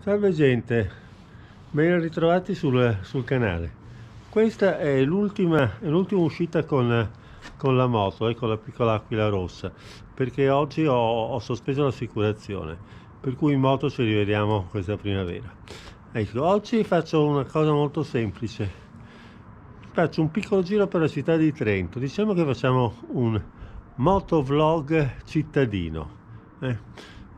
Salve gente, ben ritrovati sul canale. Questa è l'ultima uscita con la moto, con la piccola Aquila Rossa, perché oggi ho sospeso l'assicurazione, per cui in moto ci rivediamo questa primavera. Ecco, oggi faccio una cosa molto semplice, faccio un piccolo giro per la città di Trento, diciamo che facciamo un motovlog cittadino.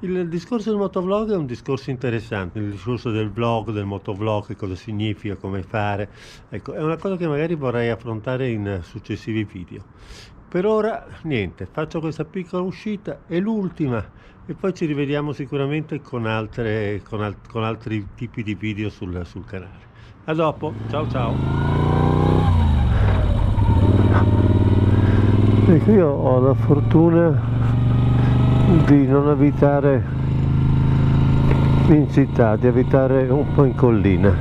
Il discorso del motovlog è un discorso interessante, il discorso del vlog, del motovlog, che cosa significa, come fare, ecco, è una cosa che magari vorrei affrontare in successivi video. Per ora niente, faccio questa piccola uscita, è l'ultima, e poi ci rivediamo sicuramente con altri tipi di video sul canale. A dopo, ciao ciao! Ecco, io ho la fortuna di non abitare in città, di abitare un po' in collina.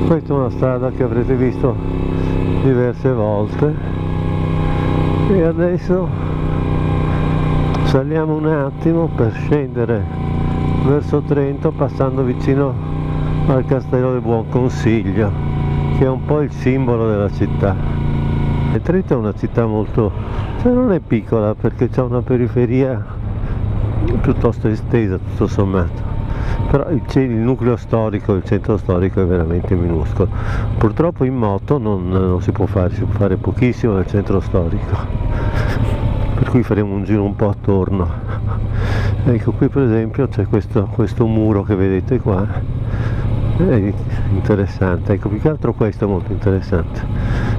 Questa è una strada che avrete visto diverse volte e adesso saliamo un attimo per scendere verso Trento, passando vicino al Castello del Buon Consiglio, che è un po' il simbolo della città. E Trento è una città molto, cioè non è piccola, perché c'è una periferia piuttosto estesa tutto sommato, però il nucleo storico, il centro storico è veramente minuscolo. Purtroppo in moto non si può fare, si può fare pochissimo nel centro storico, per cui faremo un giro un po' attorno. Ecco, qui per esempio c'è questo muro che vedete qua, è interessante, ecco, più che altro questo è molto interessante.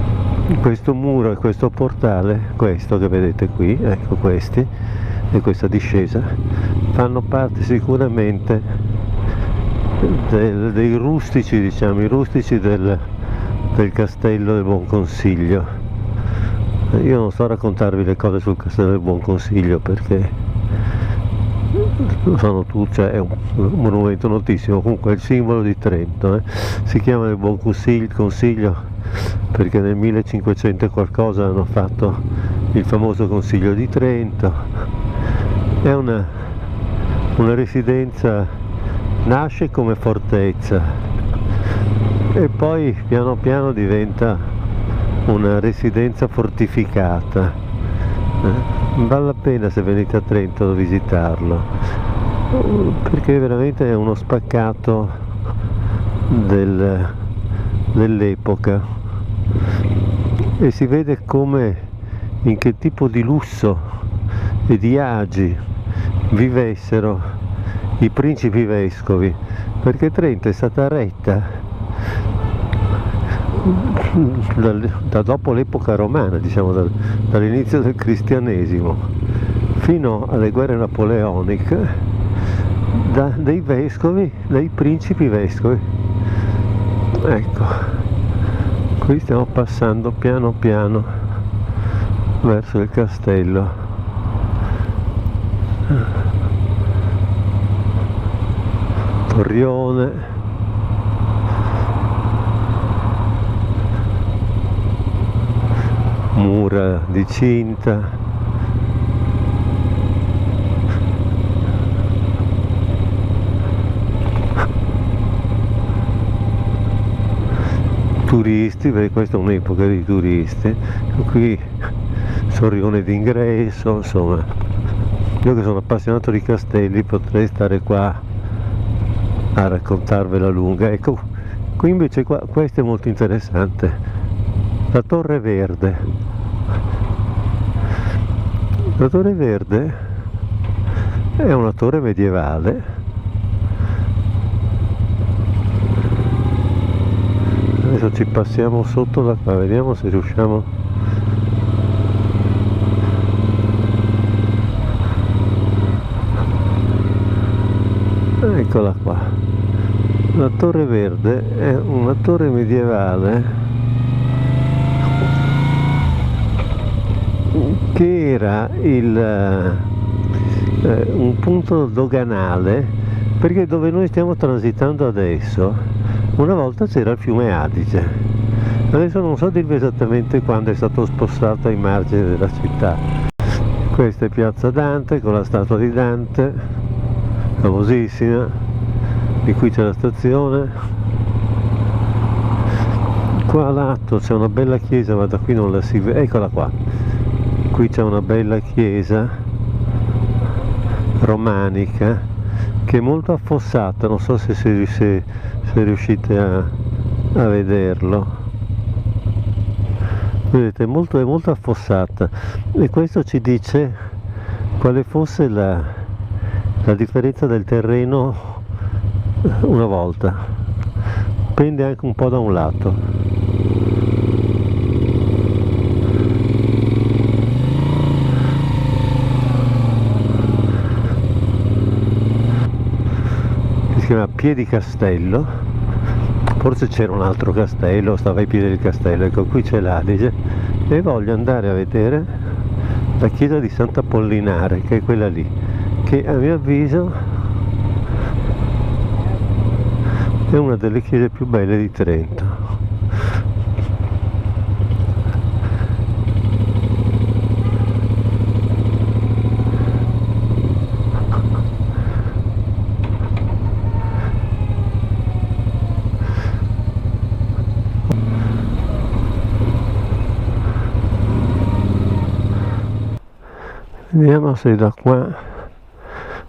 Questo muro e questo portale, questo che vedete qui, ecco, questi e questa discesa fanno parte sicuramente dei rustici, diciamo, i rustici del Castello del Buon Consiglio. Io non sto a raccontarvi le cose sul Castello del Buon Consiglio, perché sono tutti, cioè è un monumento notissimo, comunque è il simbolo di Trento, si chiama il Buon Consiglio perché nel 1500 e qualcosa hanno fatto il famoso Consiglio di Trento. È una residenza, nasce come fortezza e poi piano piano diventa una residenza fortificata. Vale la pena, se venite a Trento, visitarlo, perché veramente è uno spaccato dell'epoca e si vede in che tipo di lusso e di agi vivessero i principi vescovi, perché Trento è stata retta da dopo l'epoca romana, diciamo dall'inizio del cristianesimo fino alle guerre napoleoniche, dei vescovi, dei principi vescovi. Ecco, qui stiamo passando piano piano verso il castello. Torrione, mura di cinta, turisti, perché questa è un'epoca di turisti, qui sorrione d'ingresso, insomma. Io che sono appassionato di castelli potrei stare qua a raccontarvela lunga. Ecco, qui invece questo è molto interessante, la Torre Verde. La Torre Verde è una torre medievale. Adesso ci passiamo sotto da qua, vediamo se riusciamo. Eccola qua. La Torre Verde è una torre medievale che era un punto doganale, perché dove noi stiamo transitando adesso una volta c'era il fiume Adige. Adesso non so dirvi esattamente quando è stato spostato ai margini della città, Questa è Piazza Dante con la statua di Dante, famosissima, di qui c'è la stazione. Qua a lato c'è una bella chiesa, ma da qui non la si vede, eccola qua. Qui c'è una bella chiesa romanica che è molto affossata, non so se riuscite a vederlo. Vedete, è molto affossata, e questo ci dice quale fosse la differenza del terreno una volta. Pende anche un po' da un lato. Si chiama Piedicastello. Forse c'era un altro castello, stava ai piedi del castello. Ecco, qui c'è l'Adige e voglio andare a vedere la chiesa di Sant'Apollinare, che è quella lì, che a mio avviso è una delle chiese più belle di Trento. Vediamo se da qua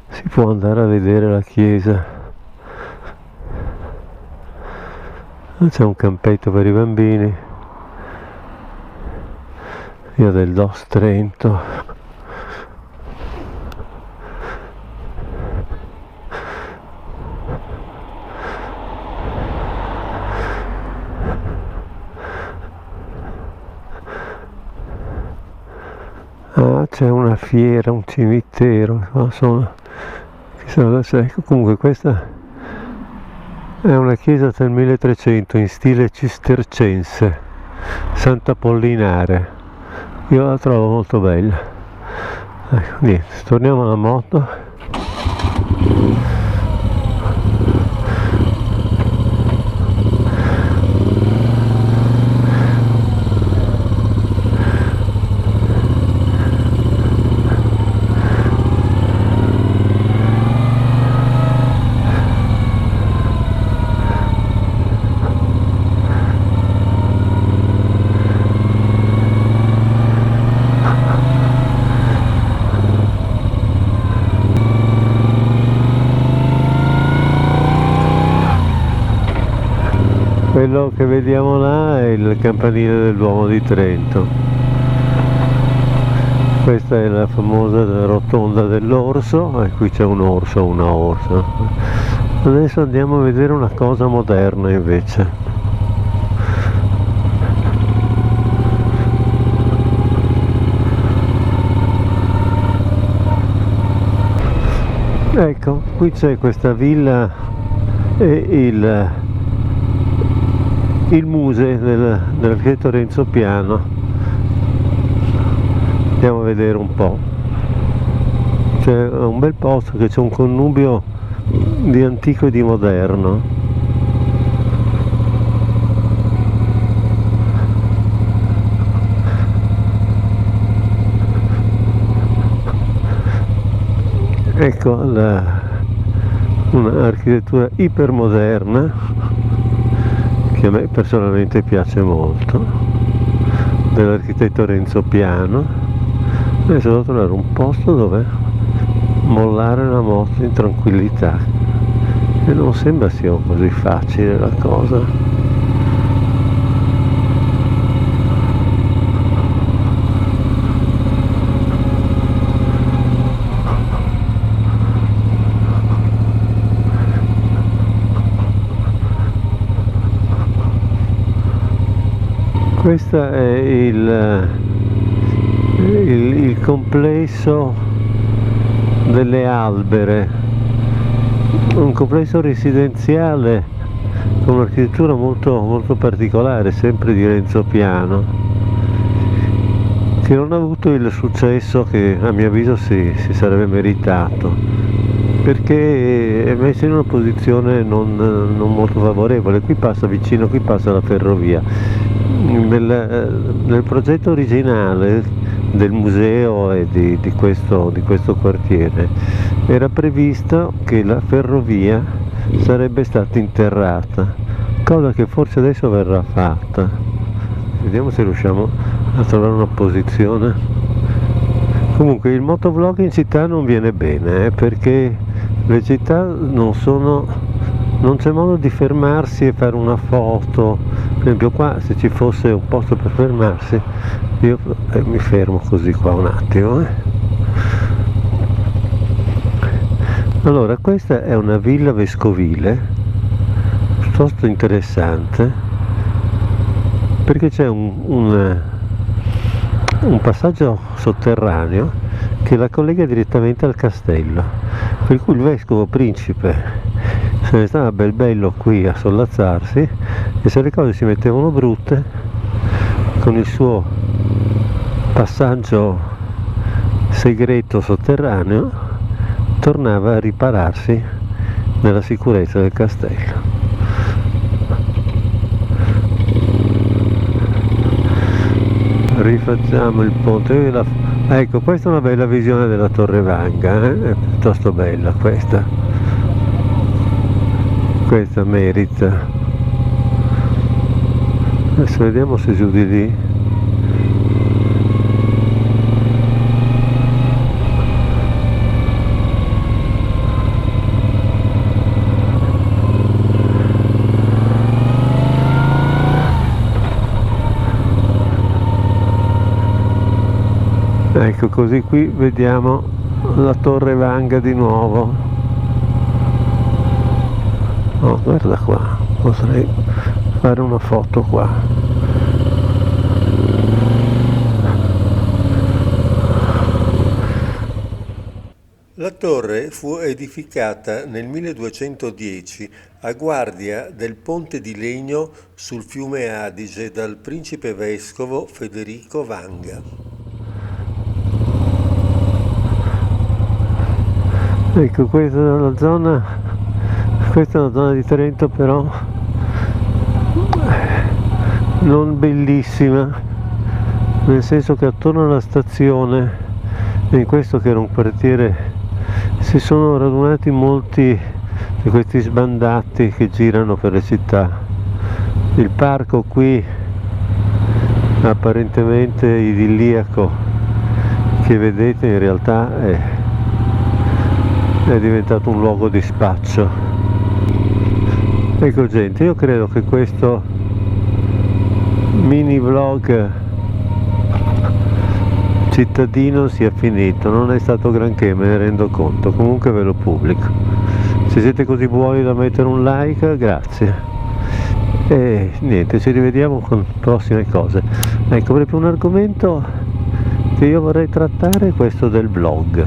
si può andare a vedere la chiesa. C'è un campetto per i bambini, via del DOS Trento. Ah, c'è una fiera, un cimitero, ma sono, chissà cosa sia. Comunque questa è una chiesa del 1300 in stile cistercense, Sant'Apollinare. Io la trovo molto bella. Ecco, niente, torniamo alla moto. Quello che vediamo là è il campanile del Duomo di Trento. Questa è la famosa rotonda dell'orso, e qui c'è un orso, una orsa. Adesso andiamo a vedere una cosa moderna invece. Ecco, qui c'è questa villa e il museo dell'architetto Renzo Piano. Andiamo a vedere un po'. C'è un bel posto che c'è un connubio di antico e di moderno. Ecco un'architettura ipermoderna che a me personalmente piace molto, dell'architetto Renzo Piano. Adesso devo trovare un posto dove mollare la moto in tranquillità, e non sembra sia così facile la cosa. Questo è il complesso delle Albere, un complesso residenziale con un'architettura molto particolare, sempre di Renzo Piano, che non ha avuto il successo che a mio avviso si sarebbe meritato, perché è messo in una posizione non molto favorevole. Qui passa vicino, qui passa la ferrovia. Nel progetto originale del museo e di questo quartiere. Era previsto che la ferrovia sarebbe stata interrata, cosa che forse adesso verrà fatta. Vediamo se riusciamo a trovare una posizione. Comunque il motovlog in città non viene bene, perché le città non c'è modo di fermarsi e fare una foto. Per esempio qua, se ci fosse un posto per fermarsi, io mi fermo così qua un attimo. Allora, questa è una villa vescovile piuttosto interessante, perché c'è un passaggio sotterraneo che la collega direttamente al castello, per cui il vescovo principe se ne stava bel bello qui a sollazzarsi, e se le cose si mettevano brutte, con il suo passaggio segreto sotterraneo tornava a ripararsi nella sicurezza del castello. Rifacciamo il ponte. Ecco, questa è una bella visione della Torre Vanga, è piuttosto bella questa merita. Adesso vediamo se giù di lì. Ecco, così qui vediamo la Torre Vanga di nuovo. Oh, guarda qua, potrei fare una foto qua. La torre fu edificata nel 1210 a guardia del ponte di legno sul fiume Adige dal principe vescovo Federico Vanga. Ecco, questa è una zona di Trento, però non bellissima, nel senso che attorno alla stazione, in questo che era un quartiere, si sono radunati molti di questi sbandati che girano per le città. Il parco qui, apparentemente idilliaco, che vedete in realtà è diventato un luogo di spaccio. Ecco gente, io credo che questo mini vlog cittadino sia finito, non è stato granché, me ne rendo conto, comunque ve lo pubblico. Se siete così buoni da mettere un like, grazie. E niente, ci rivediamo con prossime cose. Ecco, proprio un argomento che io vorrei trattare è questo del vlog.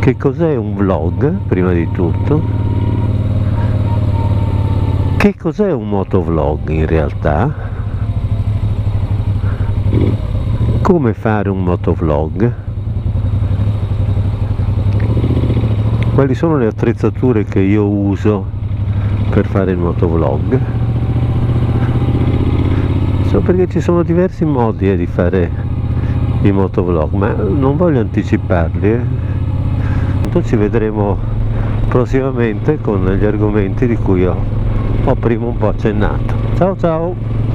Che cos'è un vlog, prima di tutto? Che cos'è un motovlog in realtà? Come fare un motovlog? Quali sono le attrezzature che io uso per fare il motovlog? Perché ci sono diversi modi di fare i motovlog, ma non voglio anticiparli. Ci vedremo prossimamente con gli argomenti di cui ho prima un po' accennato. Ciao ciao!